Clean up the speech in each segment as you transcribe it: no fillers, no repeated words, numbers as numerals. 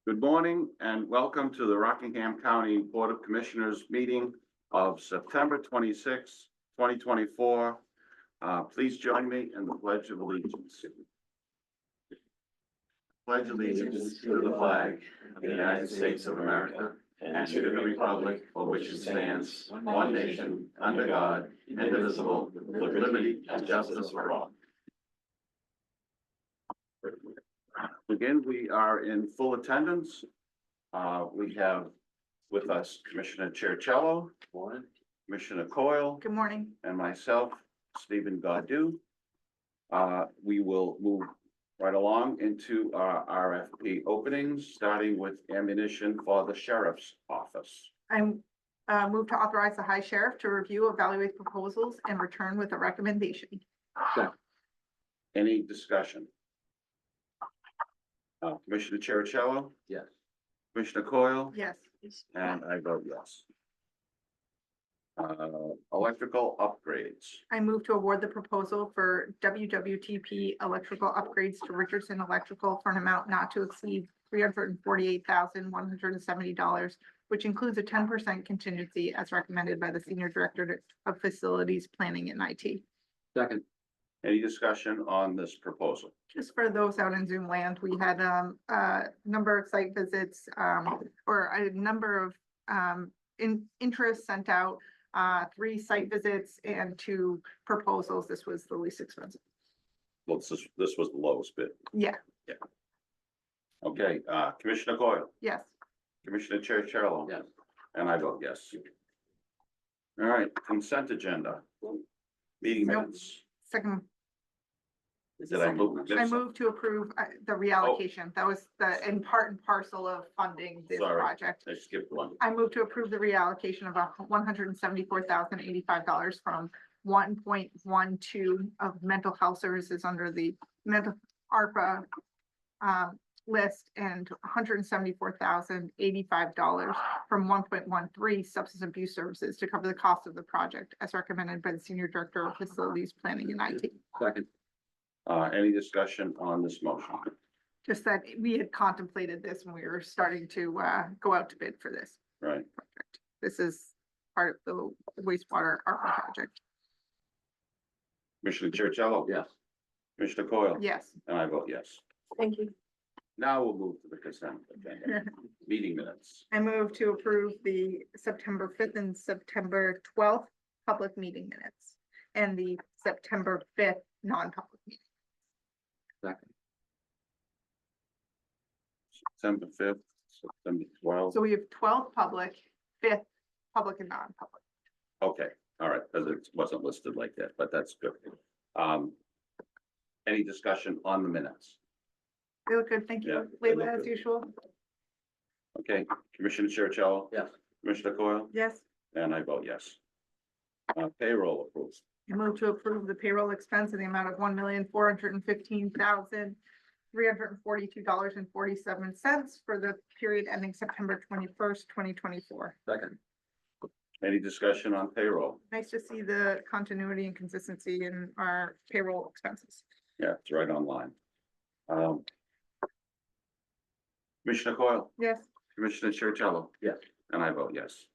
Good morning and welcome to the Rockingham County Board of Commissioners meeting of September 26, 2024. Please join me in the Pledge of Allegiance. Pledge allegiance to the flag of the United States of America and to the republic for which it stands, one nation, under God, indivisible, with liberty and justice for all. Again, we are in full attendance. We have with us Commissioner Chercello, Commissioner Coyle, Good morning. and myself, Stephen Gaudu. We will move right along into our RFP openings, starting with ammunition for the sheriff's office. I'm moved to authorize the High Sheriff to review, evaluate proposals and return with a recommendation. Any discussion? Commissioner Chercello? Yes. Commissioner Coyle? Yes. And I vote yes. Electrical upgrades. I move to award the proposal for WWTP electrical upgrades to Richardson Electrical for an amount not to exceed $348,170, which includes a 10% contingency as recommended by the Senior Director of Facilities Planning and IT. Second. Any discussion on this proposal? Just for those out in Zoom land, we had a number of site visits or a number of interest sent out, 3 site visits and 2 proposals. This was the least expensive. Well, this was the lowest bid. Yeah. Okay, Commissioner Coyle, Yes. Commissioner Chercello. Yes. And I vote yes. All right, consent agenda. Meeting Nope. minutes. Second, Did I move? I move to approve the reallocation. That was the in part and parcel of funding this Sorry. project. I skipped one. I move to approve the reallocation of $174,085 from 1.12 of mental health services under the mental ARPA list and $174,085 from 1.13 substance abuse services to cover the cost of the project as recommended by the Senior Director of Facilities Planning and IT. Second. Any discussion on this motion? Just that we had contemplated this when we were starting to go out to bid for this Right. project. This is part of the wastewater ARPA project. Commissioner Chercello. Yes. Commissioner Coyle. Yes. And I vote yes. Thank you. Now we'll move to the consent agenda. Meeting minutes. I move to approve the September 5th and September 12th public meeting minutes and the September 5th non-public meeting. Second. September 5th, September 12th. So we have 12th public, 5th public and non-public. Okay, all right, because it wasn't listed like that, but that's good. Any discussion on the minutes? They look good. Thank Yeah, you. they Leila, look as good. usual. Okay, Commissioner Chercello. Yes. Commissioner Coyle, Yes. and I vote yes. Payroll approved. I move to approve the payroll expense in the amount of $1,415,342.47 for the period ending September 21st, 2024. Second. Any discussion on payroll? Nice to see the continuity and consistency in our payroll expenses. Yeah, it's right online. Commissioner Coyle, Yes. Commissioner Chercello. Yes. And I vote yes.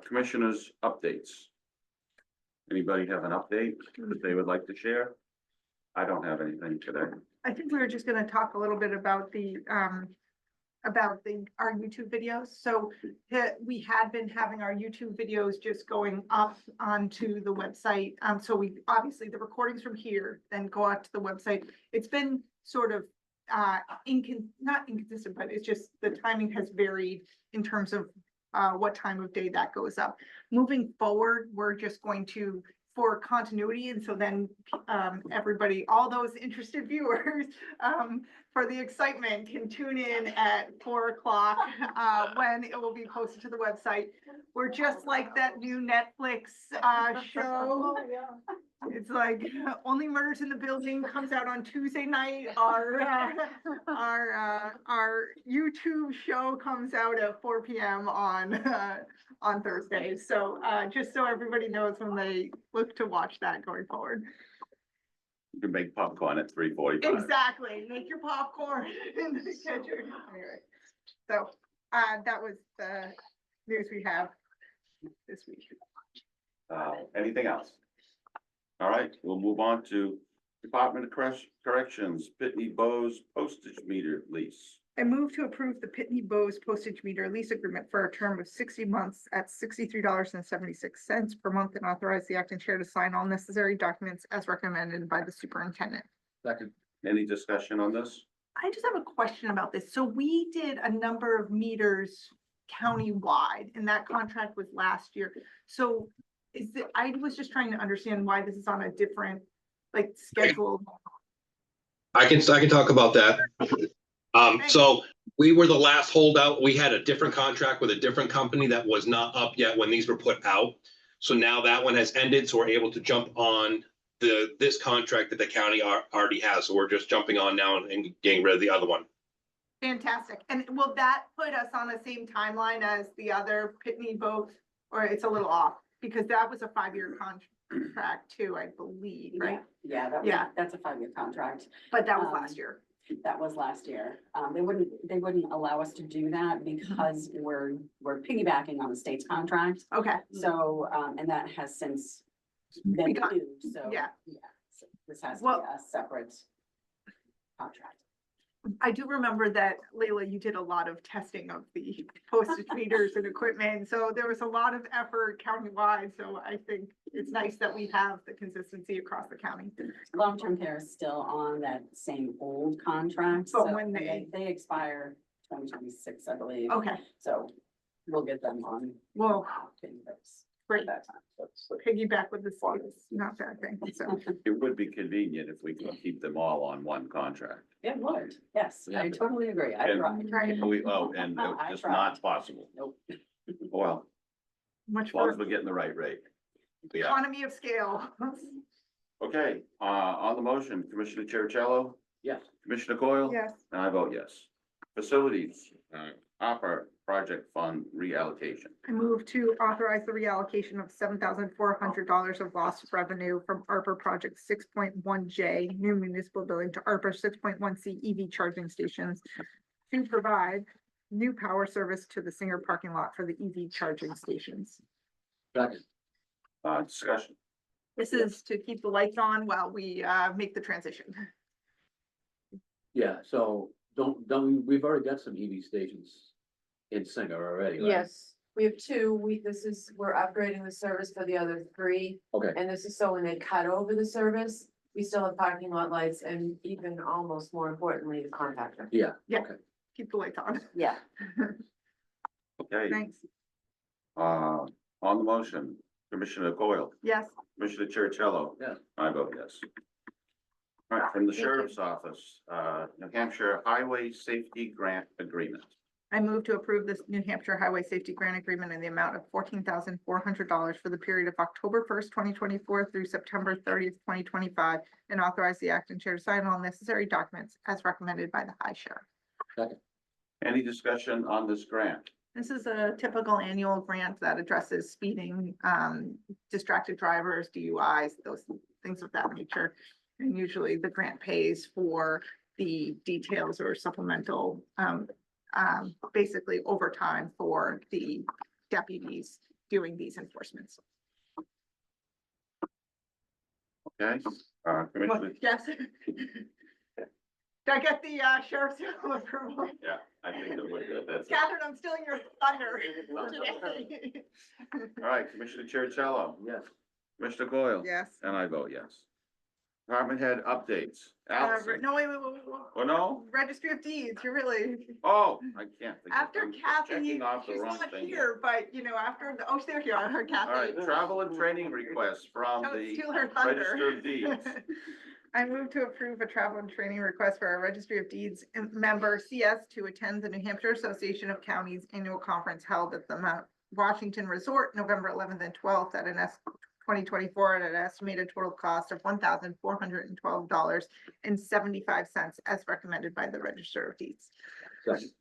Commissioners' updates. Anybody have an update that they would like to share? I don't have anything today. I think we were just gonna talk a little bit about our YouTube videos. So we had been having our YouTube videos just going up onto the website. So we, obviously the recordings from here then go out to the website. It's been sort of not inconsistent, but it's just the timing has varied in terms of what time of day that goes up. Moving forward, we're just going to, for continuity, and so then everybody, all those interested viewers, for the excitement can tune in at 4 o'clock when it will be posted to the website. We're just like that new Netflix show. It's like Only Murders in the Building comes out on Tuesday night. Our YouTube show comes out at 4 p.m. on Thursday. So just so everybody knows when they look to watch that going forward. You can make popcorn at 3:45. Exactly. Make your popcorn in the kitchen. Anyway. So, that was the news we have this week. Anything else? All right, we'll move on to Department of Corrections, Pitney Bowes postage meter lease. I move to approve the Pitney Bowes postage meter lease agreement for a term of 60 months at $63.76 per month and authorize the acting chair to sign all necessary documents as recommended by the superintendent. Second. Any discussion on this? I just have a question about this. So we did a number of meters countywide and that contract was last year. So I was just trying to understand why this is on a different, like, schedule. I can talk about that. So we were the last holdout. We had a different contract with a different company that was not up yet when these were put out. So now that one has ended, so we're able to jump on this contract that the county already has. So we're just jumping on now and getting rid of the other one. Fantastic. And will that put us on the same timeline as the other Pitney Bowes, or it's a little off? Because that was a 5-year contract too, I believe, right? Yeah, that's a 5-year contract. But that was last year. That was last year. They wouldn't allow us to do that because we're piggybacking on the state's contract. Okay, So, and that has since We been got- due, so. yeah. So this has to Well- be a separate contract. I do remember that, Leila, you did a lot of testing of the postage meters and equipment. So there was a lot of effort countywide. So I think it's nice that we have the consistency across the county. Long-term care is still on that same old contract. But so when they- expire 2026, I believe. Okay, So we'll get them on. well, great. That time. Piggyback with the state is not bad thing. So, It would be convenient if we could keep them all on one contract. It would, yes, I totally agree. I And- tried. right, And I it's tried. not possible. Nope. Well, much as long as for we're getting the right rate. Yeah, economy of scale. okay, on the motion, Commissioner Chercello, Yes. Commissioner Coyle? Yes, And I vote yes. Facilities, opera project fund reallocation. I move to authorize the reallocation of $7,400 of lost revenue from ARPA project 6.1J, new municipal building, to ARPA 6.1C EV charging stations to provide new power service to the Singer parking lot for the EV charging stations. Second. Discussion. This is to keep the lights on while we make the transition. Yeah, so we've already got some EV stations in Singer already, right? Yes, we have 2. We're upgrading the service for the other 3. Okay, And this is so when they cut over the service, we still have parking lot lights and even almost more importantly, the contactor. yeah. Yeah. Okay. Keep the lights on. Yeah. Okay, Thanks. on the motion, Commissioner Coyle, Yes, Commissioner Chercello? Yes. I vote yes. All right, from the Thank you. Sheriff's Office, New Hampshire Highway Safety Grant Agreement. I move to approve this New Hampshire Highway Safety Grant Agreement in the amount of $14,400 for the period of October 1st, 2024 through September 30th, 2025, and authorize the acting chair to sign all necessary documents as recommended by the High Sheriff. Any discussion on this grant? This is a typical annual grant that addresses speeding, distracted drivers, DUIs, those things of that nature. And usually the grant pays for the details or supplemental, basically overtime for the deputies doing these enforcements. Okay, Commissioner, Yes. Did I get the sheriff's seal approval? yeah, I think that would, that's it. Catherine, I'm stealing your thunder today. All right, Commissioner Chercello, Yes. Commissioner Coyle? Yes. And I vote yes. Department head updates. Allison? No, wait. Oh, no? Registry of Deeds, you're really, Oh, I can't. think of- after I'm just Kathy, checking off the she's wrong not thing here, but you know, after the, oh, there you are, her Kathy. All right, travel and training requests from Don't the steal her thunder. Register of Deeds. I move to approve a travel and training request for our Registry of Deeds member CS to attend the New Hampshire Association of Counties Annual Conference held at the Mount Washington Resort, November 11th and 12th at an 2024 at an estimated total cost of $1,412.75 as recommended by the Register of Deeds. Second.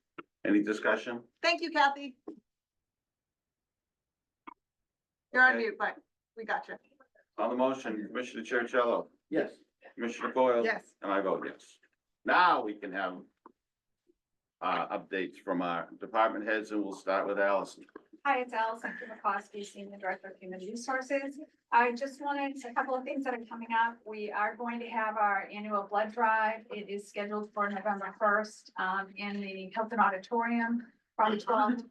Any discussion? Thank you, Kathy. You're on Okay. mute, but we got you. On the motion, Commissioner Chercello, Yes. Commissioner Coyle? Yes. And I vote yes. Now we can have updates from our department heads, and we'll start with Allison. Hi, it's Allison McCoskey, Senior Director of Human Resources. I just wanted a couple of things that are coming up. We are going to have our annual blood drive. It is scheduled for November 1st in the Hilton Auditorium from 12 to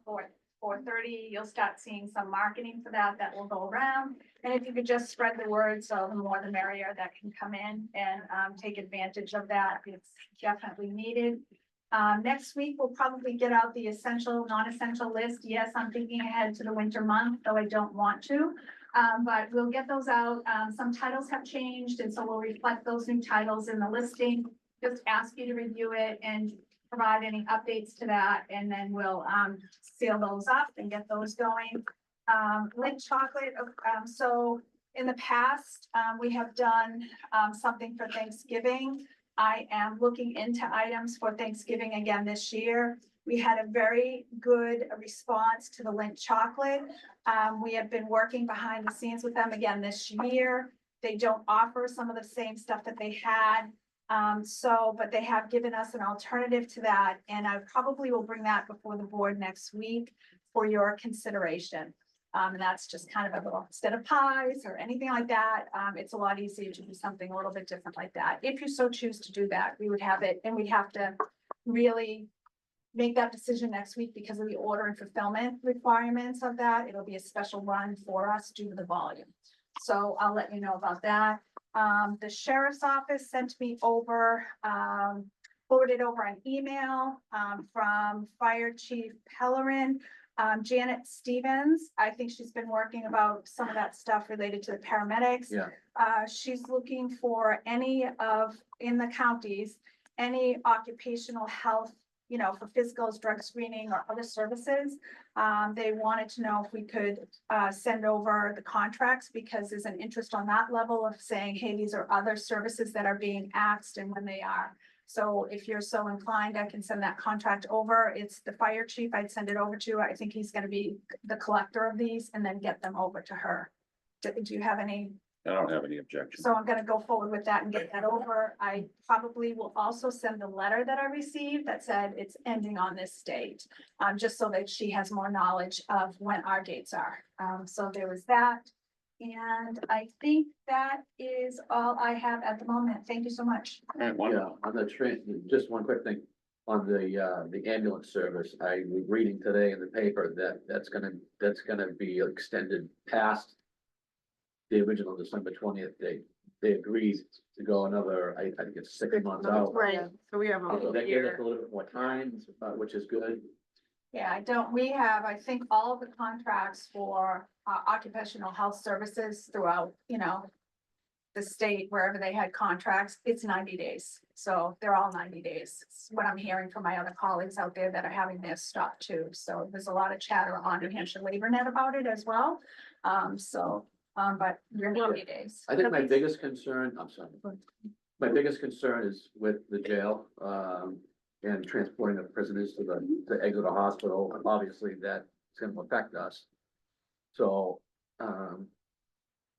4:30. You'll start seeing some marketing for that will go around. And if you could just spread the word, so the more the merrier that can come in and take advantage of that. It's definitely needed. Next week, we'll probably get out the essential, non-essential list. Yes, I'm thinking ahead to the winter month, though I don't want to. But we'll get those out. Some titles have changed, and so we'll reflect those new titles in the listing. Just ask you to review it and provide any updates to that, and then we'll seal those up and get those going. Lindt chocolate, so in the past, we have done something for Thanksgiving. I am looking into items for Thanksgiving again this year. We had a very good response to the Lindt chocolate. We have been working behind the scenes with them again this year. They don't offer some of the same stuff that they had. But they have given us an alternative to that, and I probably will bring that before the board next week for your consideration. And that's just kind of a little, instead of pies or anything like that, it's a lot easier to do something a little bit different like that. If you so choose to do that, we would have it, and we'd have to really make that decision next week because of the order and fulfillment requirements of that. It'll be a special run for us due to the volume. So I'll let you know about that. The sheriff's office sent me over, forwarded over an email, from Fire Chief Pellerin. Janet Stevens, I think she's been working about some of that stuff related to the paramedics. Yeah. She's looking for any of, in the counties, any occupational health, for physicals, drug screening or other services. They wanted to know if we could send over the contracts because there's an interest on that level of saying, hey, these are other services that are being asked and when they are. So if you're so inclined, I can send that contract over. It's the fire chief I'd send it over to. I think he's gonna be the collector of these and then get them over to her. Do you have any? I don't have any objection. So I'm gonna go forward with that and get that over. I probably will also send the letter that I received that said it's ending on this date. Just so that she has more knowledge of when our dates are. So there was that. And I think that is all I have at the moment. Thank you so much. All right, one, Yeah, on the train, just one quick thing, on the ambulance service, I was reading today in the paper that that's gonna be extended past the original December 20th date. They agreed to go another, I think it's 6 months out. Right, so we have a So whole that gives us year. a little bit more time, which is good. Yeah, we have, I think, all of the contracts for occupational health services throughout, the state, wherever they had contracts, it's 90 days. So they're all 90 days. It's what I'm hearing from my other colleagues out there that are having their stop too. So there's a lot of chatter on New Hampshire Labor Net about it as well. But we're 90 days. I think my biggest concern, I'm sorry. My biggest concern is with the jail, and transporting the prisoners to the Exeter Hospital, and obviously that's gonna affect us. So,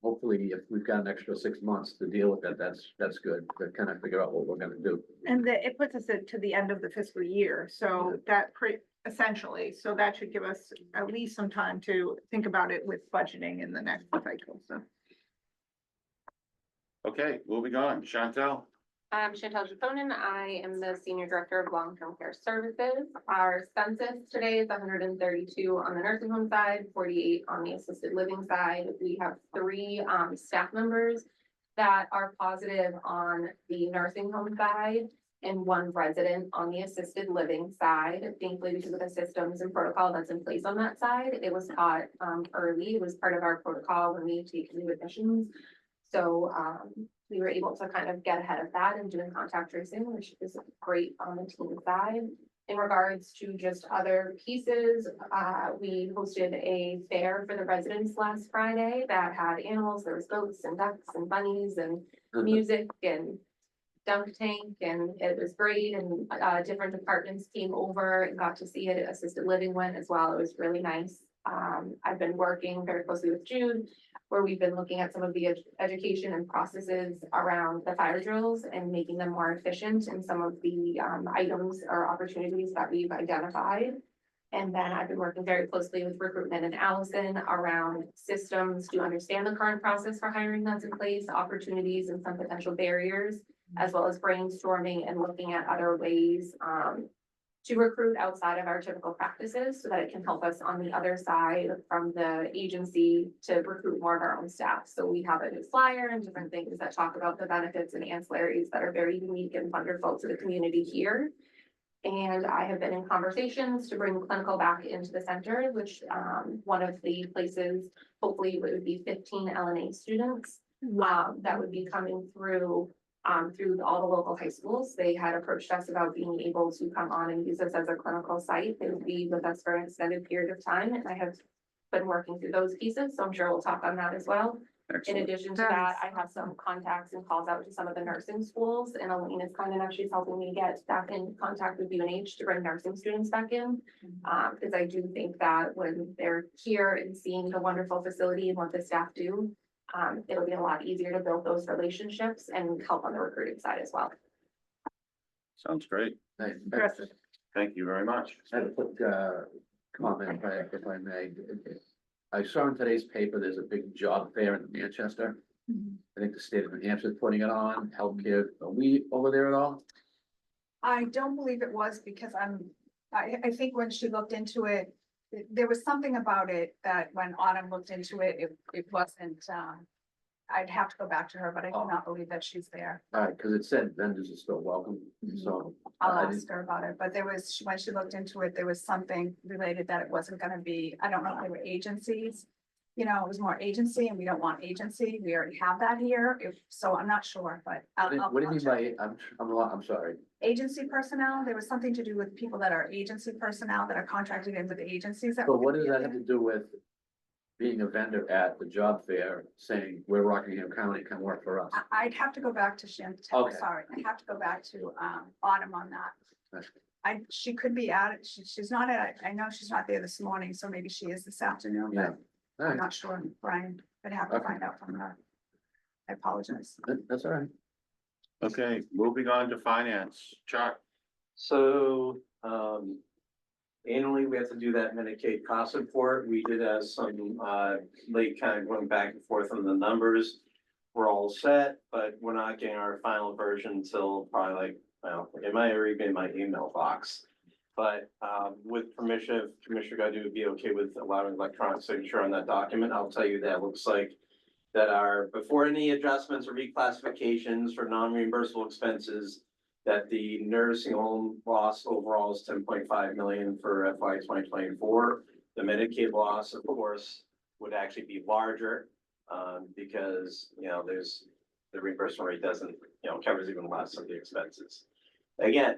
hopefully if we've got an extra 6 months to deal with that, that's good, to kind of figure out what we're gonna do. And it puts us to the end of the fiscal year, so that essentially, so that should give us at least some time to think about it with budgeting in the next cycle, so. okay, moving on, Chantel. I'm Chantal Japonin. I am the Senior Director of Long-Term Care Services. Our census today is 132 on the nursing home side, 48 on the assisted living side. We have 3 staff members that are positive on the nursing home side and 1 resident on the assisted living side. Thankfully, because of the systems and protocol that's in place on that side, it was caught early. It was part of our protocol when we take new admissions. So we were able to kind of get ahead of that and doing contact tracing, which is great on the team side. In regards to just other pieces, we hosted a fair for the residents last Friday that had animals. There was goats and ducks and bunnies and music and dunk tank, and it was great. And different departments came over and got to see it. Assisted living went as well. It was really nice. I've been working very closely with Jude, where we've been looking at some of the education and processes around the fire drills and making them more efficient in some of the items or opportunities that we've identified. And then I've been working very closely with recruitment and Allison around systems to understand the current process for hiring that's in place, opportunities and some potential barriers, as well as brainstorming and looking at other ways to recruit outside of our typical practices so that it can help us on the other side from the agency to recruit more of our own staff. So we have a new flyer and different things that talk about the benefits and ancillaries that are very unique and wonderful to the community here. And I have been in conversations to bring clinical back into the center, which one of the places, hopefully it would be 15 LNA students that would be coming through all the local high schools. They had approached us about being able to come on and use us as a clinical site. They would be with us for an extended period of time, and I have been working through those pieces, so I'm sure we'll talk on that as well. In Excellent. addition to that, I have some contacts and calls out to some of the nursing schools, and Elaine is kind enough, she's helping me get back in contact with UNH to bring nursing students back in. Because I do think that when they're here and seeing the wonderful facility and what the staff do, it'll be a lot easier to build those relationships and help on the recruiting side as well. Sounds great. Impressive. Thank you very much. I have a quick comment, if I may. I saw in today's paper, there's a big job fair in Manchester. I think the state of New Hampshire is putting it on, healthcare. Are we over there at all? I don't believe it was because I think when she looked into it, there was something about it that when Autumn looked into it, it wasn't, I'd have to go back to her, but I do not believe that she's there. All right, because it said vendors are still welcome, so. I'll I ask didn't- her about it, but there was, when she looked into it, there was something related that it wasn't gonna be, I don't know if they were agencies. You know, it was more agency and we don't want agency. We already have that here. So I'm not sure, but What do you mean check. by, I'm sorry. Agency personnel, there was something to do with people that are agency personnel that are contracted in with agencies. That So were what gonna does be that have there. to do with being a vendor at the job fair, saying we're Rockingham County, come work for us? I'd have to go back to Chantel, Okay. sorry, I have to go back to Autumn on that. Right. She could be at it, she's not at, I know she's not there this morning, so maybe she is this afternoon, Yeah. but All I'm right, not sure, Brian, I'd have to Okay. find out from her. I apologize. that's all right. Okay, moving on to finance. Chuck, So, annually, we have to do that Medicaid cost report. We did have some, late kind of going back and forth on the numbers. We're all set, but we're not getting our final version until probably like, well, it might already be in my email box. But, with permission, if Commissioner Godu would be okay with allowing electronic signature on that document, I'll tell you that it looks like that are, before any adjustments or reclassifications for non-reimbursable expenses, that the nursing home loss overall is 10.5 million for FY 2024. The Medicaid loss, of course, would actually be larger, because, you know, there's, the reimbursement rate doesn't, you know, covers even less of the expenses. Again,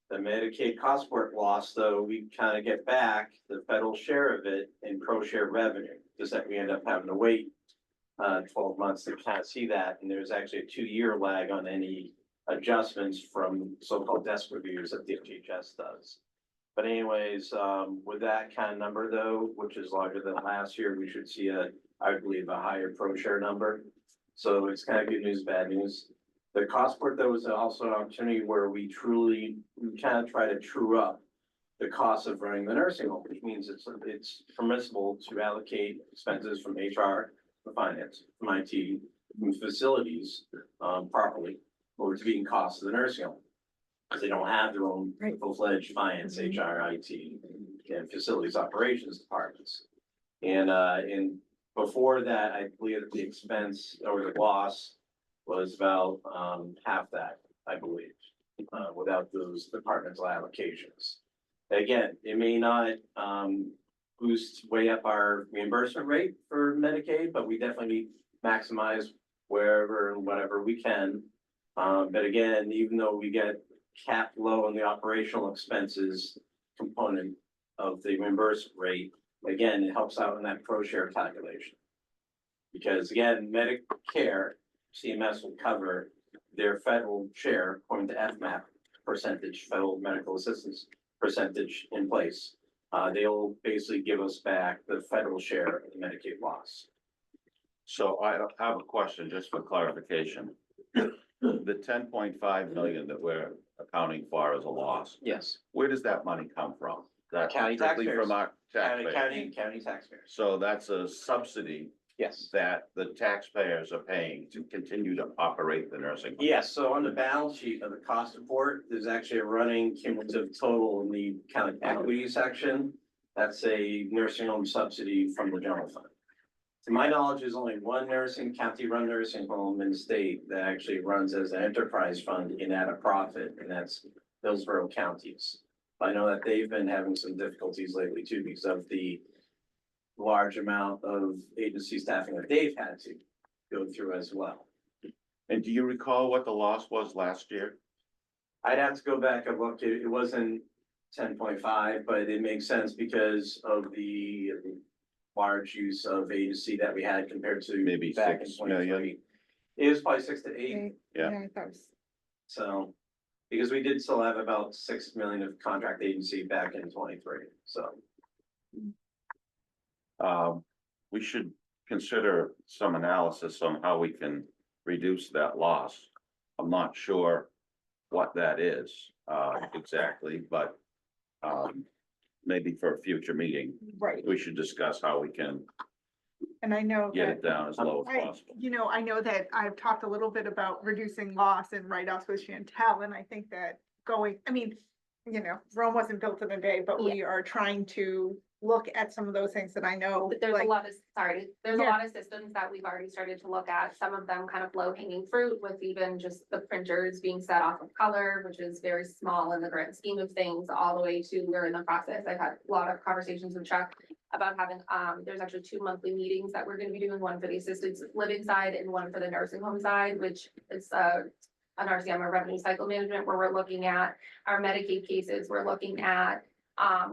the Medicaid cost work loss, though, we kind of get back the federal share of it in pro-share revenue, just that we end up having to wait 12 months to kind of see that, and there's actually a 2-year lag on any adjustments from so-called desk reviews that the FHS does. But anyways, with that kind of number though, which is larger than last year, we should see I believe, a higher pro share number. So it's kind of good news, bad news. The cost work though is also an opportunity where we kind of try to true up the cost of running the nursing home, which means it's permissible to allocate expenses from HR, from finance, from IT, from facilities, properly, or to being costs of the nursing home. Because they don't have their own Right. full-fledged finance, HR, IT, and facilities operations departments. And before that, I believe that the expense or the loss was about half that, I believe, without those departmental allocations. Again, it may not boost way up our reimbursement rate for Medicaid, but we definitely maximize wherever and whatever we can. But again, even though we get capped low on the operational expenses component of the reimbursement rate, again, it helps out in that pro share calculation. Because again, Medicare, CMS will cover their federal share according to FMAP percentage, federal medical assistance percentage in place. they'll basically give us back the federal share of the Medicaid loss. So I have a question just for clarification. The 10.5 million that we're accounting for as a loss, Yes. where does that money come from? That County strictly taxpayers. from our taxpayers? County taxpayers. So that's a subsidy Yes. that the taxpayers are paying to continue to operate the nursing home. Yes, so on the balance sheet of the cost report, there's actually a running cumulative total in the kind of equity section. That's a nursing home subsidy from the general fund. To my knowledge, there's only one county-run nursing home in the state that actually runs as an enterprise fund and at a profit, and that's Hillsborough County's. I know that they've been having some difficulties lately too because of the large amount of agency staffing that they've had to go through as well. And do you recall what the loss was last year? I'd have to go back and look, it wasn't 10.5, but it makes sense because of the large use of agency that we had compared to Maybe back in 6 million. 23. It was probably 6 to 8, Yeah. I thought it was. so, because we did still have about 6 million of contract agency back in 23, so. We should consider some analysis on how we can reduce that loss. I'm not sure what that is, exactly, but, maybe for a future meeting, Right, we should discuss how we can and I know get that. it down as low as I, possible. I know that I've talked a little bit about reducing loss and write-offs with Chantel, and I think that Rome wasn't built in a day, but we are trying to look at some of those things that I know. But there's a like- lot of, there's a Yeah. lot of systems that we've already started to look at, some of them kind of low hanging fruit with even just the printers being set off of color, which is very small in the grand scheme of things, all the way to we're in the process. I've had a lot of conversations with Chuck about having, there's actually 2 monthly meetings that we're gonna be doing, one for the assisted living side and one for the nursing home side, which is, an RCM, or revenue cycle management, where we're looking at our Medicaid cases, we're looking at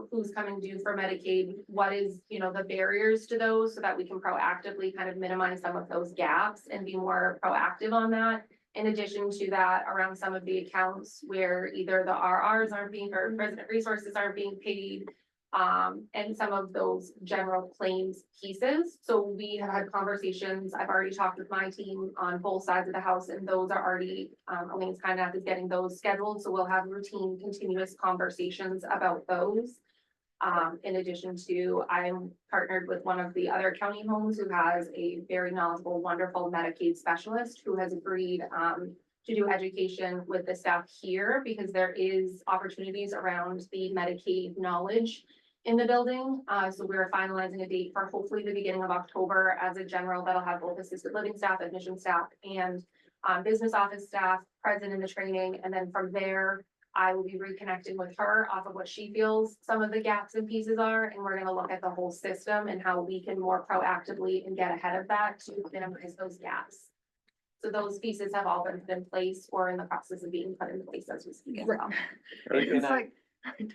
who's coming due for Medicaid, what is, the barriers to those, so that we can proactively kind of minimize some of those gaps and be more proactive on that. In addition to that, around some of the accounts where either the RRs aren't being, or resident resources aren't being paid, and some of those general claims pieces. So we have had conversations, I've already talked with my team on both sides of the house, and those are already, Elaine's kind of is getting those scheduled, so we'll have routine, continuous conversations about those. In addition to, I'm partnered with one of the other county homes who has a very knowledgeable, wonderful Medicaid specialist who has agreed, to do education with the staff here, because there is opportunities around the Medicaid knowledge in the building. So we're finalizing a date for hopefully the beginning of October as a general that'll have both assisted living staff, admission staff, and business office staff present in the training. And then from there, I will be reconnecting with her off of what she feels some of the gaps and pieces are. And we're gonna look at the whole system and how we can more proactively and get ahead of that to minimize those gaps. So those pieces have all been put in place or in the process of being put in place as we speak as well. It's like,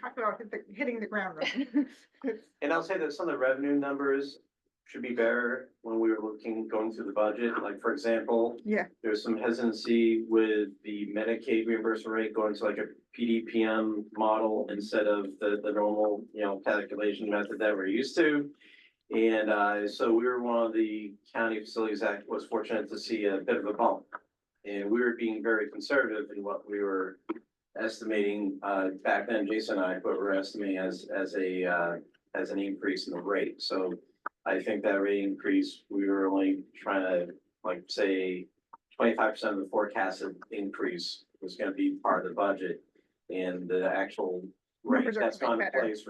talk about hitting the ground running. And I'll say that some of the revenue numbers should be better when we were going through the budget, like, for example. Yeah. There's some hesitancy with the Medicaid reimbursement rate going to like a PDPM model instead of the normal, calculation method that we're used to. And so we were one of the county facilities that was fortunate to see a bit of a bump. And we were being very conservative in what we were estimating, back then, Jason and I, what we're estimating as an increase in the rate. So I think that rate increase, we were only trying to, like, say 25% of the forecasted increase was gonna be part of the budget. And the actual rate Numbers are that's quite gone in better. place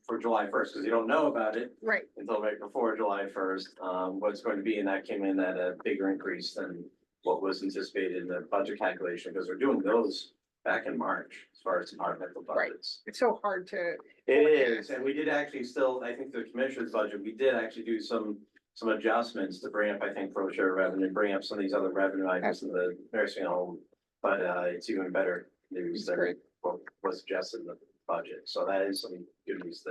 for July 1st, because you don't know about it Right, until right before July 1st, what it's going to be, and that came in at a bigger increase than what was anticipated in the budget calculation, because we're doing those back in March, as far as departmental Right. budgets. it's so hard to. It is, and we did actually still, I think the commissioner's budget, we did actually do some adjustments to bring up, I think, pro share revenue, bring up some of these other revenue items in the nursing home. But it's even better news It's than great. what was suggested in the budget, so that is some good news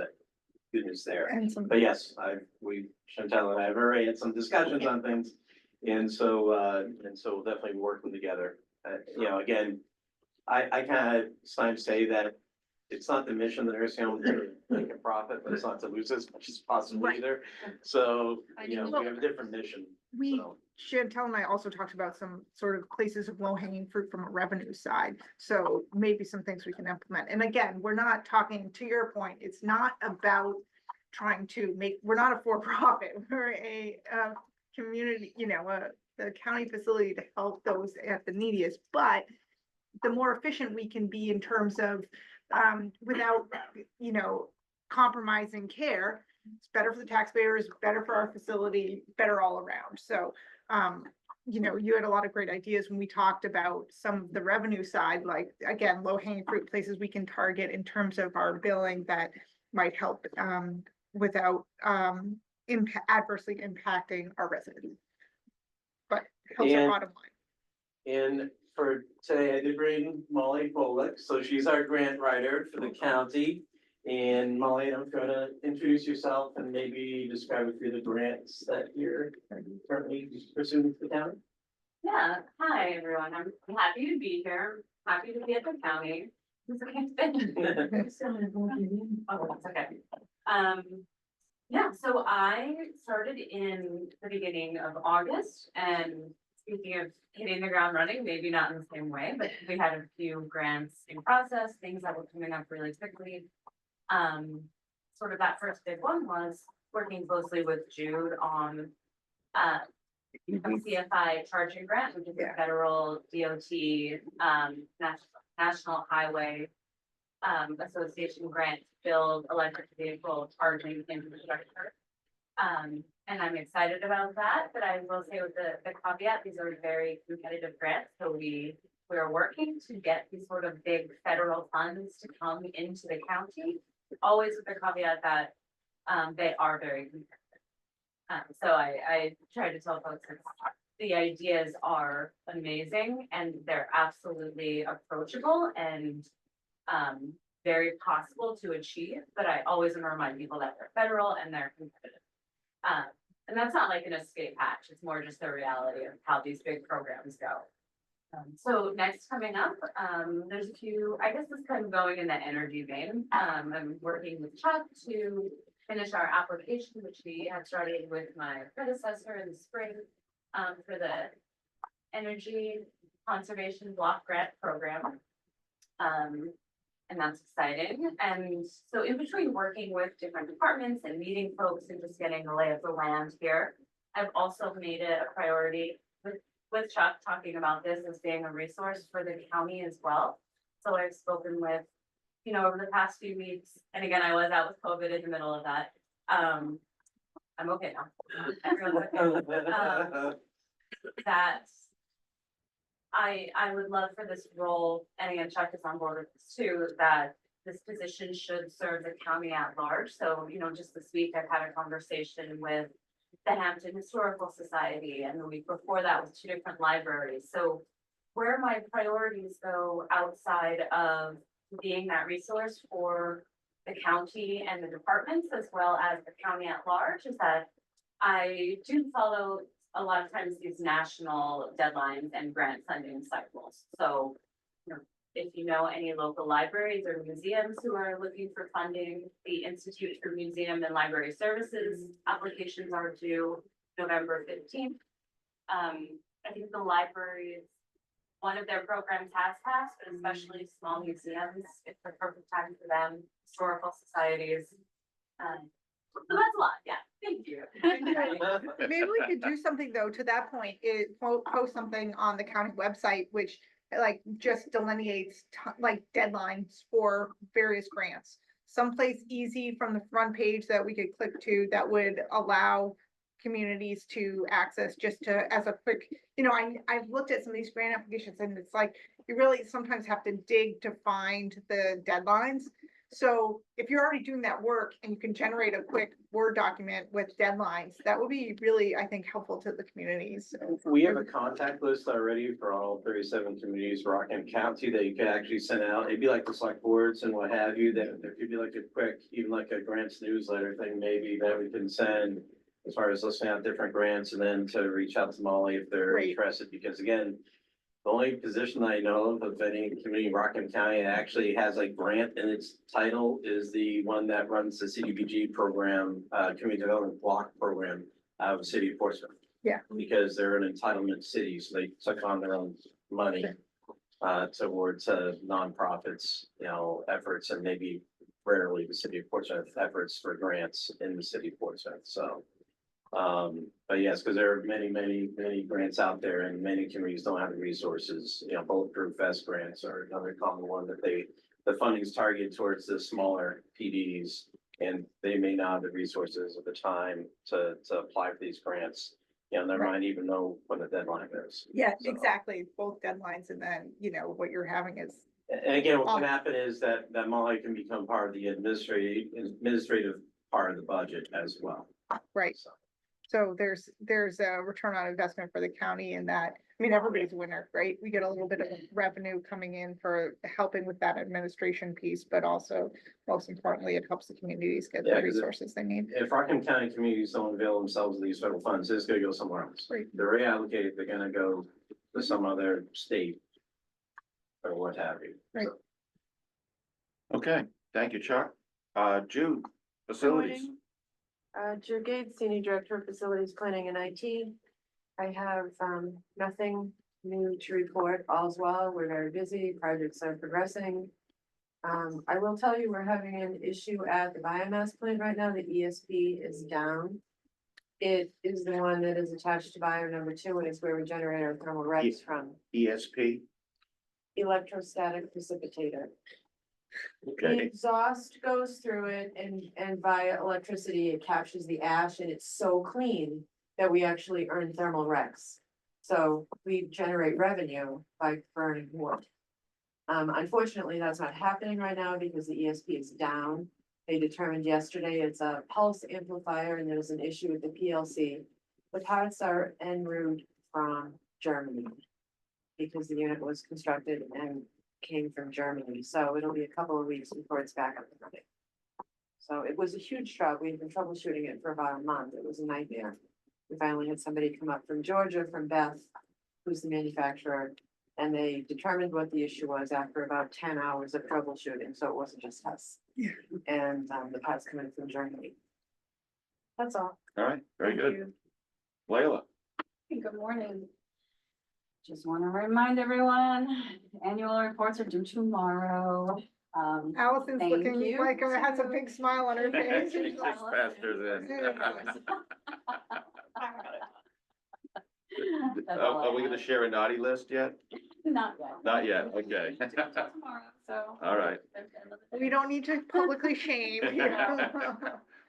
there. And some, But yes, Chantel and I have already had some discussions on things. And so we'll definitely be working together. Again, I kind of, it's time to say that it's not the mission of the nursing home to make a profit, but it's not to lose as much as possible Right. either. So, I you know, mean, we have a different mission, We, so. Chantel and I also talked about some sort of places of low hanging fruit from a revenue side. So maybe some things we can implement. And again, we're not talking, to your point, it's not about trying to make, we're not a for-profit, we're a community, you know, the county facility to help those at the neediest, but the more efficient we can be in terms of, without, you know, compromising care, it's better for the taxpayers, better for our facility, better all around. So, you know, you had a lot of great ideas when we talked about some of the revenue side, like, again, low hanging fruit places we can target in terms of our billing that might help, without, adversely impacting our residents. But helps our And- bottom line. And for today, I did bring Molly Polik, so she's our grant writer for the county. And Molly, I'm gonna introduce yourself and maybe describe a few of the grants that you're currently pursuing for the county. Yeah, hi, everyone. I'm happy to be here. Happy to be at the county. It's okay. Oh, that's okay. Yeah, so I started in the beginning of August, and speaking of hitting the ground running, maybe not in the same way, but we had a few grants in process, things that were coming up really quickly. Sort of that first big one was working closely with Jude on a CFI charging grant, which is a Yeah. federal DOT, National Highway Association grant to build electric vehicle charging infrastructure. And I'm excited about that, but I will say with the caveat, these are very competitive grants, so we're working to get these sort of big federal funds to come into the county, always with the caveat that they are very competitive. So I try to tell folks that the ideas are amazing and they're absolutely approachable and very possible to achieve, but I always want to remind people that they're federal and they're competitive. And that's not like an escape hatch, it's more just the reality of how these big programs go. So next coming up, there's a few, I guess this is kind of going in the energy vein. I'm working with Chuck to finish our application, which we had started with my predecessor in the spring, for the Energy Conservation Block Grant Program. And that's exciting. And so in between working with different departments and meeting folks and just getting the lay of the land here, I've also made it a priority with Chuck talking about this as being a resource for the county as well. So I've spoken with, you know, over the past few weeks, and again, I was out with COVID in the middle of that. I'm okay now. Everyone's okay. That I would love for this role, and again, Chuck is on board with this too, that this position should serve the county at large. So, you know, just this week, I've had a conversation with the Hampton Historical Society, and the week before that with 2 different libraries. So where my priorities go outside of being that resource for the county and the departments, as well as the county at large, is that I do follow a lot of times these national deadlines and grant funding cycles. So, you know, if you know any local libraries or museums who are looking for funding, the Institute for Museum and Library Services applications are due November 15th. I think the libraries, one of their programs has passed, but especially small museums, it's the perfect time for them, historical societies. So that's a lot, yeah, thank you. Maybe we could do something though, to that point, post something on the county website, which like just delineates like deadlines for various grants. Someplace easy from the front page that we could click to that would allow communities to access just to, as a quick, you know, I've looked at some of these grant applications and it's like, you really sometimes have to dig to find the deadlines. So if you're already doing that work and you can generate a quick Word document with deadlines, that would be really, I think, helpful to the communities. We have a contact list already for all 37 communities, Rockham County, that you can actually send out. It'd be like the select boards and what have you, that there could be like a quick, even like a grants newsletter thing maybe that we can send as far as listing out different grants and then to reach out to Molly if they're Great. interested, because again, The only position I know of any community in Rockham County that actually has a grant in its title is the one that runs the CDBG program, Community Development Block Program out of the city of Portsmouth. Yeah. Because they're an entitlement city, so they took on their own money towards nonprofits, efforts, and maybe rarely the city of Portsmouth efforts for grants in the city of Portsmouth, so. But yes, because there are many grants out there and many communities don't have the resources, Bulletproof Vest grants are another common one that the funding is targeted towards the smaller PDs. And they may not have the resources at the time to apply for these grants, they might even know when the deadline is. Yeah, So- exactly, both deadlines and then, what you're having is, And again, what can happen is that Molly can become part of the administrative part of the budget as well. right. So. So there's a return on investment for the county in that, I mean, everybody's a winner, right? We get a little bit of revenue coming in for helping with that administration piece, but also most importantly, it helps the communities get Yeah, the 'cause it- resources they need. If Rockham County communities don't avail themselves of these federal funds, it's gonna go somewhere else. Right. They're reallocated, they're gonna go to some other state. Or what have you. Right. So, Okay, thank you, Chuck. Jude, facilities. Drew Gates, Senior Director of Facilities Planning and IT. I have, nothing new to report. All's well. We're very busy. Projects are progressing. I will tell you, we're having an issue at the biomass plant right now. The ESP is down. It is the one that is attached to bio number 2, and it's where we generate our thermal regs from. ESP, Electrostatic precipitator. The okay, exhaust goes through it and via electricity, it captures the ash and it's so clean that we actually earn thermal recs. So we generate revenue by burning wood. Unfortunately, that's not happening right now because the ESP is down. They determined yesterday it's a pulse amplifier and there's an issue with the PLC. The parts are en route from Germany because the unit was constructed and came from Germany, so it'll be a couple of weeks before it's back up and running. So it was a huge job. We've been troubleshooting it for about a month. It was a nightmare. We finally had somebody come up from Georgia, from Beth, who's the manufacturer, and they determined what the issue was after about 10 hours of troubleshooting, so it wasn't just us. Yeah. And the parts coming from Germany. That's all. all right, very Thank good. you. Layla, Good morning. Just want to remind everyone, annual reports are due tomorrow. Allison's Thank looking you. like it has a big smile on her face. she just passed hers in. That's all I Are we gonna have. share a naughty list yet? Not yet. Not yet, okay. Till tomorrow, so. All right. We don't need to publicly shame.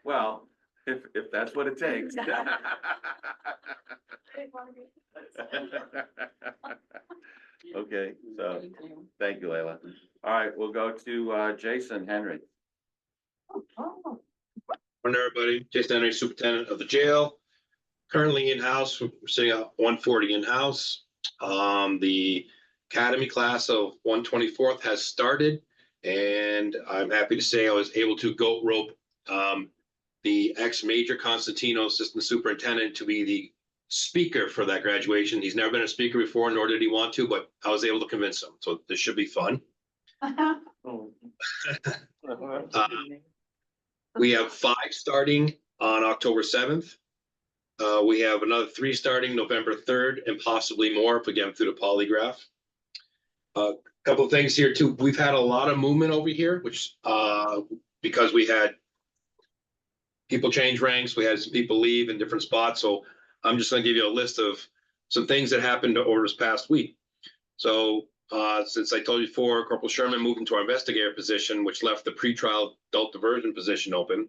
Well, if that's what it takes. Okay, so, Thank you. thank you, Layla. All right, we'll go to Jason Henry. Oh, Morning, everybody. Jason Henry, Superintendent of the Jail. Currently in-house, we're sitting at 140 in-house. The Academy class of 124th has started, and I'm happy to say I was able to goat rope the ex-Major Constantino Assistant Superintendent to be the speaker for that graduation. He's never been a speaker before, nor did he want to, but I was able to convince him. So this should be fun. We have 5 starting on October 7th. We have another 3 starting November 3rd and possibly more if we get them through the polygraph. Couple of things here too. We've had a lot of movement over here, which because we had people change ranks, we had some people leave in different spots. So I'm just going to give you a list of some things that happened over this past week. So since I told you before, Corporal Sherman moved into our investigator position, which left the pretrial adult diversion position open.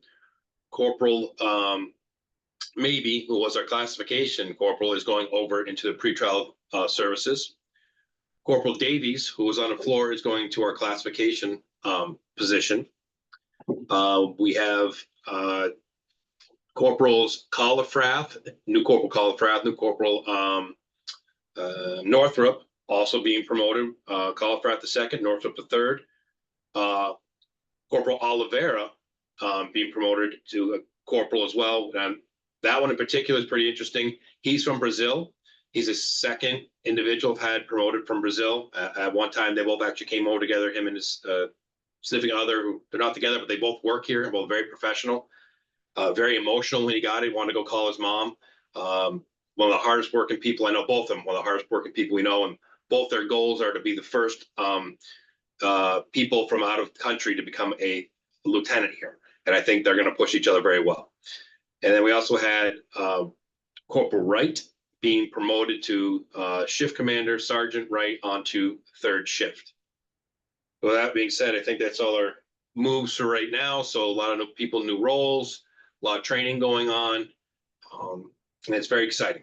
Corporal Maybe, who was our classification corporal, is going over into the pretrial services. Corporal Davies, who was on the floor, is going to our classification position. We have Corporals Collifrath, new Corporal Collifrath, new Corporal Northrop, also being promoted. Collifrath the second, Northrop the third. Corporal Oliveira being promoted to a corporal as well. And that one in particular is pretty interesting. He's from Brazil. He's the second individual I've had promoted from Brazil. At one time, they both actually came over together, him and his significant other, who they're not together, but they both work here and both very professional. Very emotional when he got it. He wanted to go call his mom. One of the hardest working people I know, both of them, one of the hardest working people we know, and both their goals are to be the first people from out of country to become a lieutenant here. And I think they're going to push each other very well. And then we also had Corporal Wright being promoted to shift commander, Sergeant Wright onto third shift. With that being said, I think that's all our moves for right now. So a lot of new people, new roles, a lot of training going on. And it's very exciting.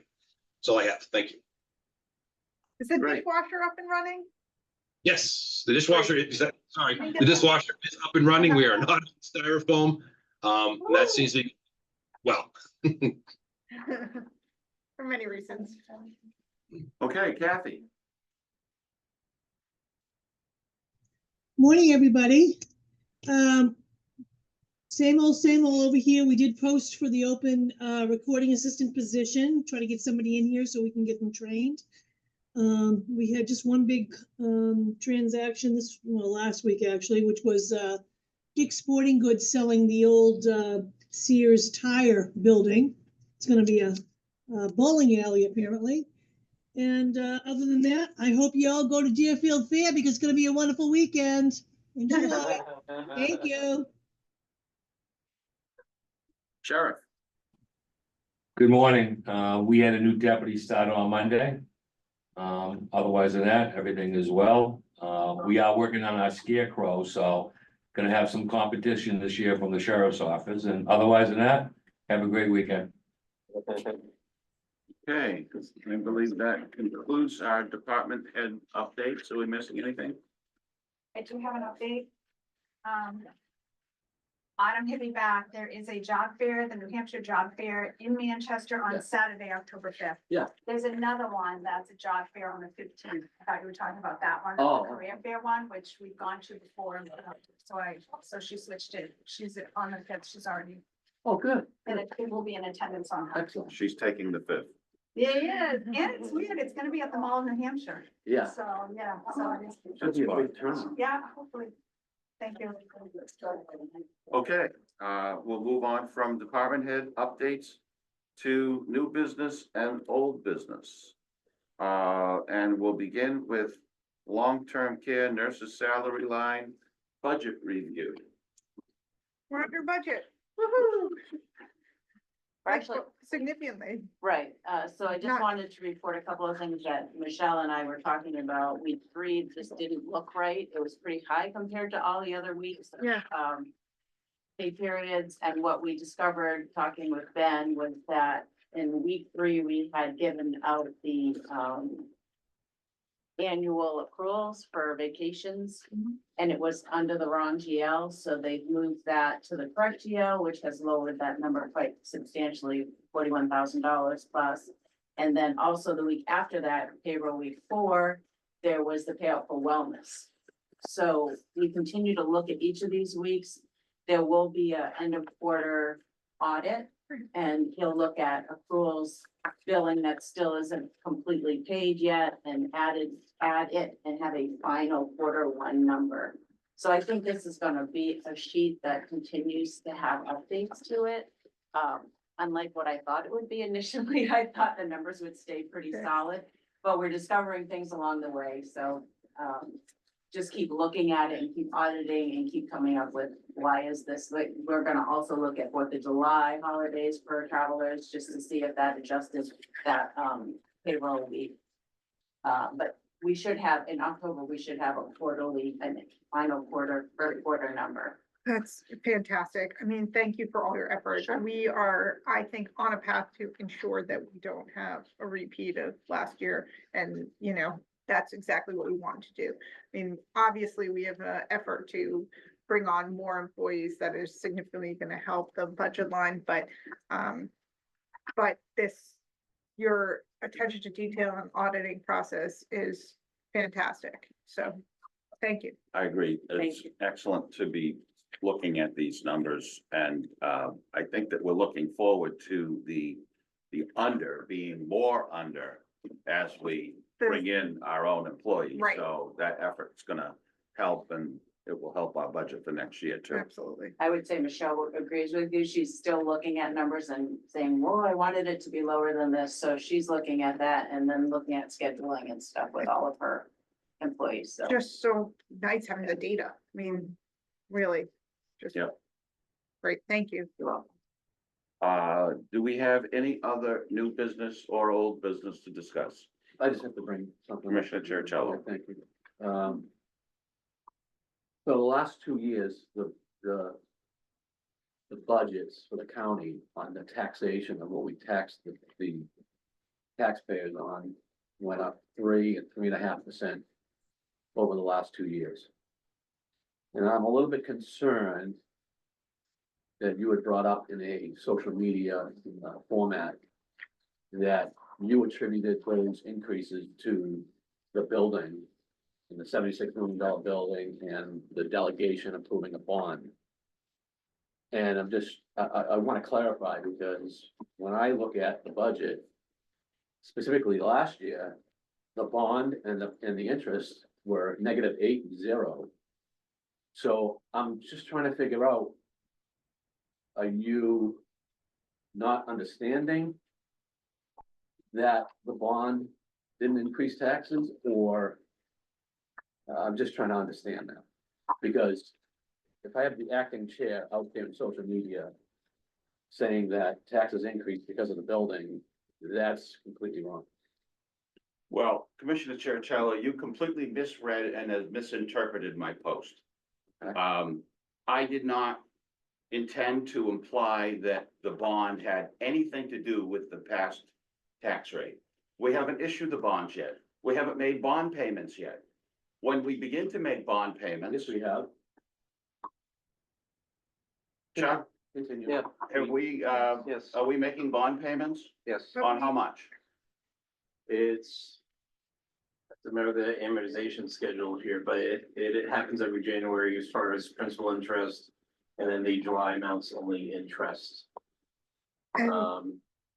That's all I have. Thank you. Is the Great. dishwasher up and running? Yes, the dishwasher, the dishwasher is up and running. We are not on styrofoam. And that seems to be, well, For many reasons. Okay, Kathy. Morning, everybody. Same old over here. We did post for the open recording assistant position, try to get somebody in here so we can get them trained. We had just one big transaction last week actually, which was Dick's Sporting Goods selling the old Sears tire building. It's going to be a bowling alley apparently. And other than that, I hope you all go to Deerfield Fair because it's going to be a wonderful weekend. Enjoy. Thank you. Sheriff. Good morning. We had a new deputy start on Monday. Otherwise than that, everything is well. We are working on our scarecrow, so gonna have some competition this year from the sheriff's office, and otherwise than that, have a great weekend. Okay, I believe that concludes our department head updates. Are we missing anything? I do have an update. Autumn hit me back. There is a job fair, the New Hampshire Job Fair in Manchester on Saturday, October 5th. Yeah. There's another one that's a job fair on the 15th. I thought you were talking about that one, Oh. the career fair one, which we've gone to before. So she switched it. She's on the 5th. She's already, Oh, good. and it will be in attendance on her. Excellent. She's taking the fifth. Yeah, and it's weird. It's gonna be at the Mall of New Hampshire. Yeah. So, yeah, so it is. Should be a big turnout. Yeah, hopefully. Thank you. Okay, we'll move on from department head updates to new business and old business. And we'll begin with long-term care nurses salary line budget review. We're under budget. Woohoo! Actually, Significantly. right, so I Not- just wanted to report a couple of things that Michelle and I were talking about. Week 3 just didn't look right. It was pretty high compared to all the other weeks. Yeah. Pay periods, and what we discovered talking with Ben was that in week 3, we had given out the annual accruals for vacations. And it was under the wrong GL, so they've moved that to the correct GL, which has lowered that number quite substantially, $41,000 plus. And then also the week after that, payroll week 4, there was the payout for wellness. So we continue to look at each of these weeks. There will be a end of quarter audit, and he'll look at accruals, billing that still isn't completely paid yet, and add it and have a final quarter 1 number. So I think this is gonna be a sheet that continues to have updates to it. Unlike what I thought it would be initially, I thought the numbers would stay pretty Okay. solid, but we're discovering things along the way, so. Just keep looking at it and keep auditing and keep coming up with why is this, like, we're gonna also look at 4th of July holidays for travelers, just to see if that adjusted that payroll week. But we should have, in October, we should have a quarterly and final third quarter number. That's fantastic. I mean, thank you for all your efforts. Sure. We are, I think, on a path to ensure that we don't have a repeat of last year. And, you know, that's exactly what we want to do. I mean, obviously, we have an effort to bring on more employees that is significantly going to help the budget line, but this, your attention to detail and auditing process is fantastic. So, thank you. I agree. Thank It's excellent to be looking at these numbers, and I think that we're looking forward to the under being more under as we bring in our own employees. Right. So that effort's gonna help, and it will help our budget for next year too. Absolutely. I would say Michelle agrees with you. She's still looking at numbers and saying, well, I wanted it to be lower than this. So she's looking at that and then looking at scheduling and stuff with all of her employees. So Just so nice having the data. I mean, really, just. Yep. Great, thank you. you're welcome. Do we have any other new business or old business to discuss? I just have to bring something. up. Commissioner Chercello. Okay, thank you. So the last 2 years, the budgets for the county on the taxation of what we tax the taxpayers on went up 3 and 3.5% over the last 2 years. And I'm a little bit concerned that you had brought up in a social media format that you attributed those increases to the building, in the $76 million building, and the delegation approving a bond. And I'm just, I want to clarify, because when I look at the budget, specifically last year, the bond and the interest were -8.0. So I'm just trying to figure out, are you not understanding that the bond didn't increase taxes, or I'm just trying to understand that? Because if I have the acting chair out there in social media saying that taxes increased because of the building, that's completely wrong. Well, Commissioner Chercello, you completely misread and have misinterpreted my post. Okay. I did not intend to imply that the bond had anything to do with the past tax rate. We haven't issued the bonds yet. We haven't made bond payments yet. When we begin to make bond payments, Yes, we have. Chuck, Continue. Yeah. have we, Yes, are we making bond payments? yes. On how much? It's. I remember the amortization schedule here, but it happens every January as far as principal interest. And then the July amounts only interest. And,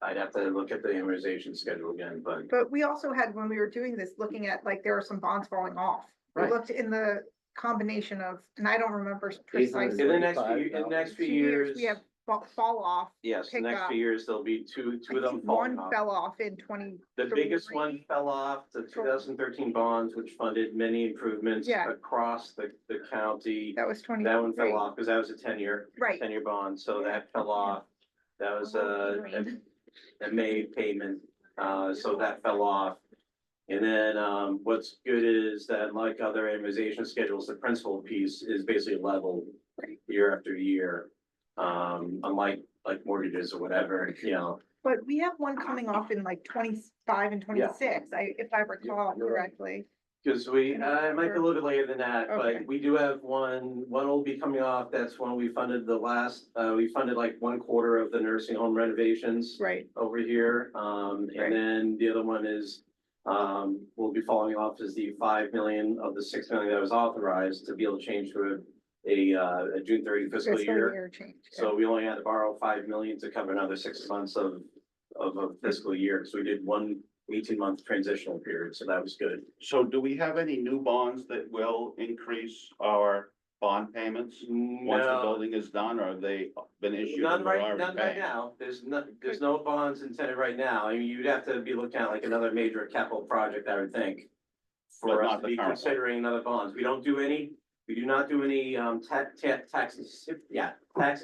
I'd have to look at the amortization schedule again, but we also had, when we were doing this, looking at, like, there were some bonds falling off. We Right. looked in the combination of, and I don't remember in precisely. the next few 2 years. We have fall off. Yes, the pick next up. few years, there'll be two I of them think falling one off. fell off in 20. The biggest one fell off, the 2013 bonds, which funded many improvements Yeah. across the county. That was 20. That one fell off because that was a 10-year Right. bond, so that fell off. That was a May payment, so that fell off. And then, what's good is that, like other amortization schedules, the principal piece is basically level year after year. Unlike like mortgages or whatever, you know. But we have one coming off in like 25 and 26, if I recall You're right. correctly. Cause we, I don't it might be a little bit later than that, Okay. but we do have one will be coming off. That's when we funded the last, we funded like 1/4 of the nursing home renovations. Right. Over here, Right. and then the other one is, will be falling off is the 5 million of the 6 million that was authorized to be able to change to a June 30 fiscal year. Change. So we only had to borrow 5 million to cover another 6 months of a fiscal year, so we did one 18-month transitional period, so that was good. So do we have any new bonds that will increase our bond payments once the No, building is done, or have they been issued? none and we're already right paying? now. There's no bonds intended right now. I mean, you'd have to be looking at like another major capital project, I would think. But For us not to the be current one. considering another bonds. We do not do any tax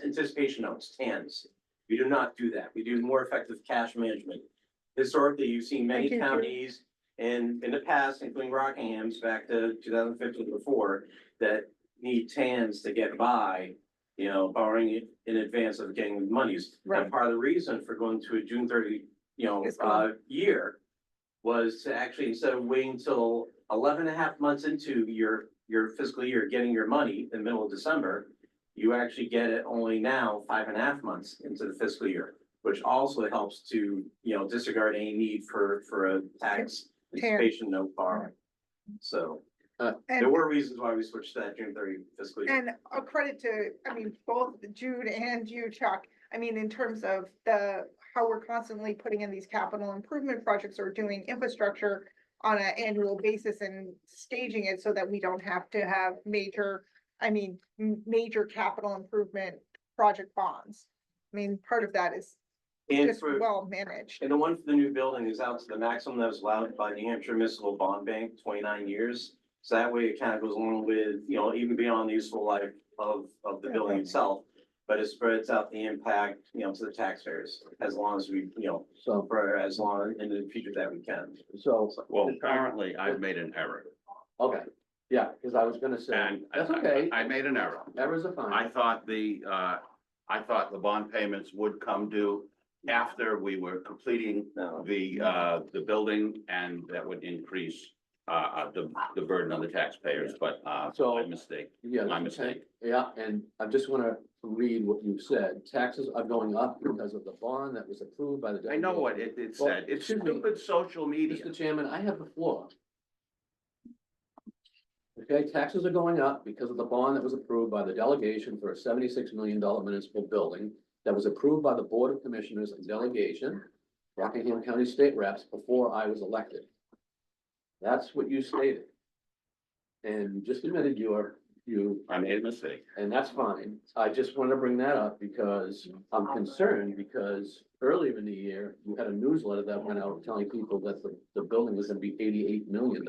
anticipation notes, TANs. We do not do that. We do more effective cash management. Historically, you've seen many Thank you, Drew. counties in the past, including Rockingham's back to 2015 before, that need TANs to get by, you know, borrowing it in advance of getting the monies. Right. And part of the reason for going to a June 30, Fiscal. year was to actually, instead of waiting until 11.5 months into your fiscal year, getting your money in the middle of December, you actually get it only now 5.5 months into the fiscal year, which also helps to, disregard any need for a tax anticipation note borrowing. So there And, were reasons why we switched to that June 30 fiscal year. and a credit to, I mean, both Jude and you, Chuck, I mean, in terms of the how we're constantly putting in these capital improvement projects or doing infrastructure on an annual basis and staging it so that we don't have to have major, major capital improvement project bonds. I mean, part of that is And just for, well managed. and the one for the new building is out to the maximum that was allowed by New Hampshire Municipal Bond Bank, 29 years. So that way it kind of goes along with, even beyond the useful life of the building itself. But it spreads out the impact, to the taxpayers as long as we, So, for as long in the future that we can. so, Well, apparently I've made an error. okay, yeah, because I was gonna say, And that's okay, I made an error. errors are fine. I thought the bond payments would come due after we were completing No. the building, and that would increase the burden on the taxpayers, but So- my mistake. Yeah, My okay. mistake. Yeah, and I just wanna read what you said. Taxes are going up because of the bond that was approved by the. I know what it Well, said. It's excuse me. stupid social media. Mr. Chairman, I have the floor. Okay, taxes are going up because of the bond that was approved by the delegation for a $76 million municipal building that was approved by the Board of Commissioners and delegation, Rockingham County State Reps, before I was elected. That's what you stated. And you just admitted I made a mistake. and that's fine. I just want to bring that up because I'm concerned because earlier in the year, you had a newsletter that went out telling people that the building was gonna be $88 million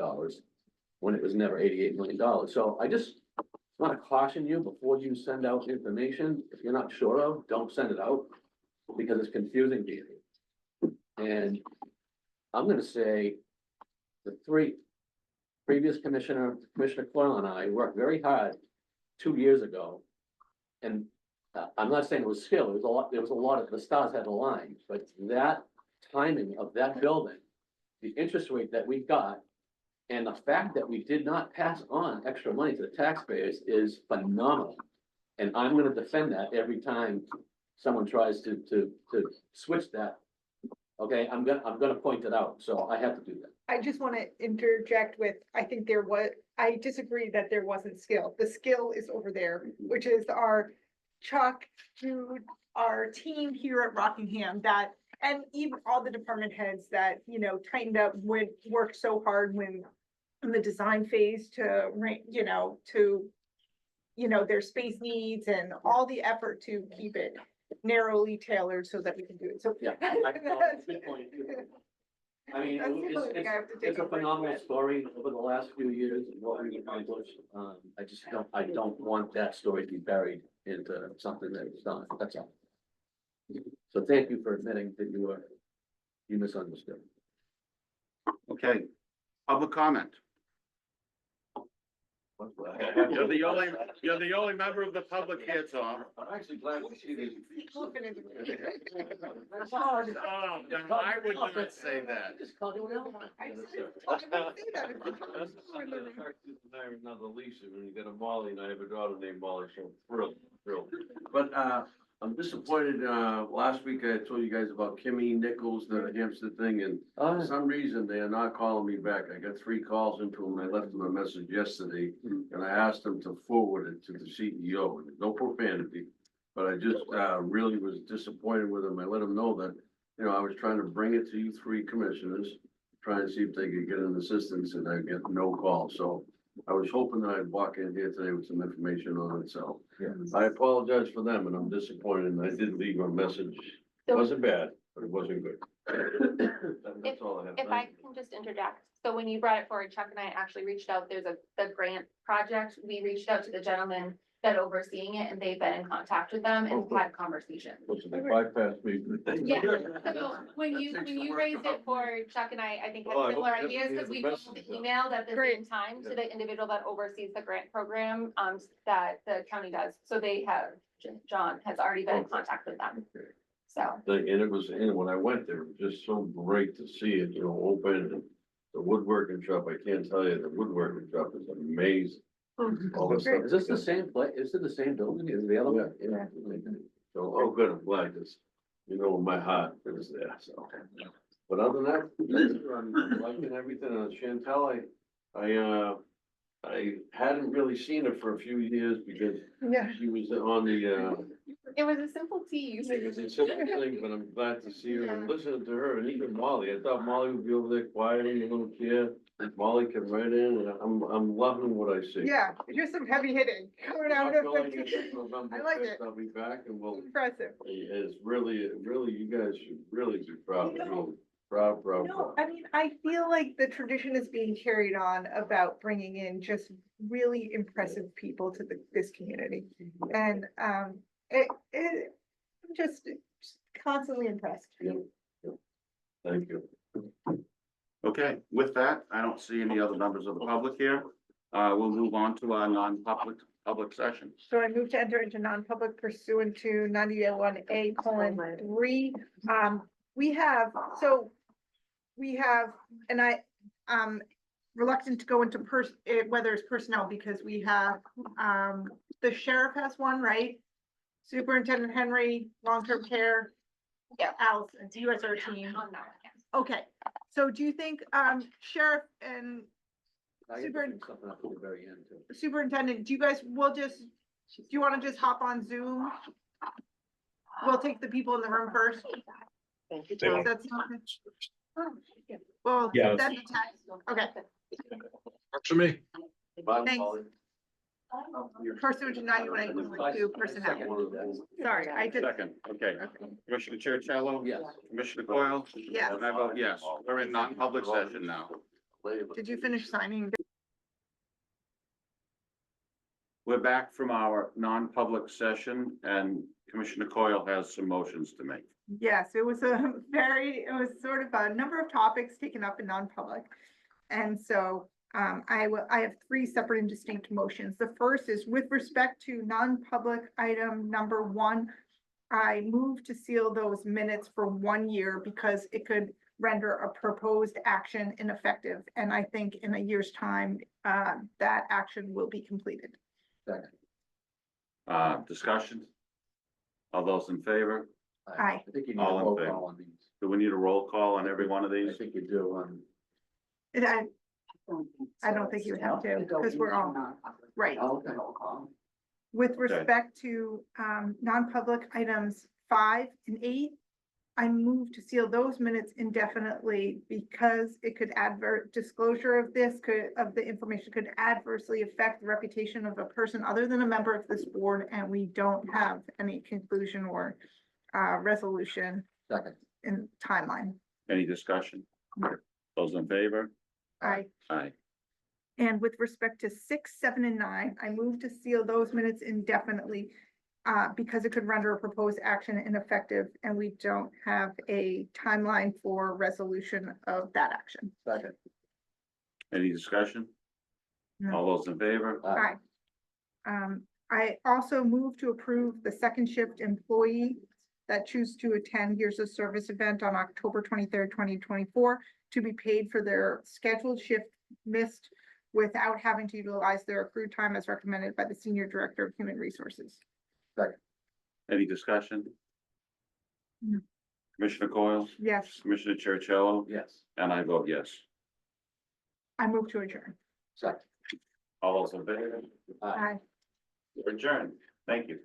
when it was never $88 million. So I just want to caution you before you send out information, if you're not sure of, don't send it out because it's confusing to you. And I'm gonna say the three previous Commissioner Coyle and I worked very hard 2 years ago. And I'm not saying it was skill, there was a lot of, the stars had aligned, but that timing of that building, the interest rate that we got, and the fact that we did not pass on extra money to the taxpayers is phenomenal. And I'm gonna defend that every time someone tries to switch that. Okay, I'm gonna point it out, so I have to do that. I just want to interject with, I disagree that there wasn't skill. The skill is over there, which is our Chuck, Jude, our team here at Rockingham and even all the department heads that, tightened up, worked so hard when in the design phase to, their space needs and all the effort to keep it narrowly tailored so that we can do it. So. Yeah. Good point. I mean, That's the only thing I have to take it's a away from phenomenal it. story over the last few years and what we've accomplished. I don't want that story to be buried into something that was done, that's all. So thank you for admitting that you misunderstood. Okay, public comment. You're the only member of the public here, Tom. I'm actually glad to see these. Looking into it. Oh, no, I would not say that. Just call you an I didn't say that. Another Lisa, when you got a Molly, and I have a daughter named Molly, so thrilled. But, I'm disappointed, last week I told you guys about Kimmy Nichols, the Hampstead thing, and for some reason, they are not calling me back. I got 3 calls into them, I left them a message yesterday, and I asked them to forward it to the CEO, no profanity. But I just, really was disappointed with them. I let them know that, I was trying to bring it to you 3 commissioners, trying to see if they could get an assistance, and I get no call, so I was hoping that I'd walk in here today with some information on it, so. I apologize for them, and I'm disappointed, and I did leave a message. It wasn't bad, but it wasn't good. That's all I have. If I can just interject, so when you brought it forward, Chuck and I actually reached out, there's the grant project, we reached out to the gentleman that overseeing it, and they've been in contact with them and had conversations. Listen, they bypassed me. Yeah, so when you raised it for Chuck and I think Oh, I had similar hope ideas, because we both emailed at the same time to the individual that oversees the grant program, that the county does, so they have, John has already been in contact with them. So, And it was, and when I went there, it was just so great to see it, open, and the woodworking shop, I can't tell you, the woodworking shop is amazing. All the stuff. Is this the same place? Is it the same building as the other one? Yeah. So, oh, good, I'm glad, this, my heart is there, so. But other than that, I'm liking everything, Chantel, I hadn't really seen her for a few years because Yeah. she was on the, It was a simple tease. It was a simple thing, but I'm glad to see her and listening to her and even Molly. I thought Molly would be over there quiet in the little chair. Molly came right in and I'm loving what I see. Yeah, just some heavy hitting coming out of Going the. into November I like 5th, it. I'll be back and we'll, Impressive. it's really, you guys should really be proud You of know- me. Proud, No, I mean, I feel like the tradition is being carried on about bringing in just really impressive people to this community. And, I'm just constantly impressed. Thank you. Okay, with that, I don't see any other members of the public here. We'll move on to our non-public session. So I move to enter into non-public pursuant to 91A:3. We have, and reluctant to go into whether it's personnel, because we have, the sheriff has one, right? Superintendent Henry, long-term care. Yeah. Allison, you guys are a team. On that one, yes. Okay, so do you think, sheriff and I have to bring something up at the very end too. superintendent, do you want to just hop on Zoom? We'll take the people in the room first. Thank you, They Tom. won't. That's well, Yeah. that's, okay, Works for me. Bye, Thanks. Molly. pursuant to 91A:2 personnel. Sorry, I did, Second, okay. Commissioner Chercello? Yes. Commissioner Coyle? Yes. And I vote yes. We're in non-public session now. did you finish signing? We're back from our non-public session and Commissioner Coyle has some motions to make. Yes, it was sort of a number of topics taken up in non-public. And so I have three separate and distinct motions. The first is with respect to non-public item number 1. I move to seal those minutes for 1 year because it could render a proposed action ineffective. And I think in a year's time, that action will be completed. Second. Discussion? All those in favor? Aye. I think you need a All in roll favor. call on these. Do we need a roll call on every one of I these? think you do, And I don't think you would have to, because we're all, right. okay. With Okay. respect to non-public items 5 and 8, I move to seal those minutes indefinitely because it could disclosure of the information could adversely affect the reputation of a person other than a member of this board, and we don't have any conclusion or resolution Second. in timeline. Any discussion? Those in favor? Aye. Aye. And with respect to 6, 7, and 9, I move to seal those minutes indefinitely because it could render a proposed action ineffective, and we don't have a timeline for resolution of that action. Second. Any discussion? No. All those in favor? Aye. I also move to approve the second shift employee that choose to attend Years of Service event on October 23rd, 2024, to be paid for their scheduled shift missed without having to utilize their accrued time as recommended by the Senior Director of Human Resources. Any discussion? No. Commissioner Coyle? Yes, Commissioner Chercello? Yes. And I vote yes. I move to adjourn. Second. All those in favor? Aye. Aye. We're adjourned. Thank you.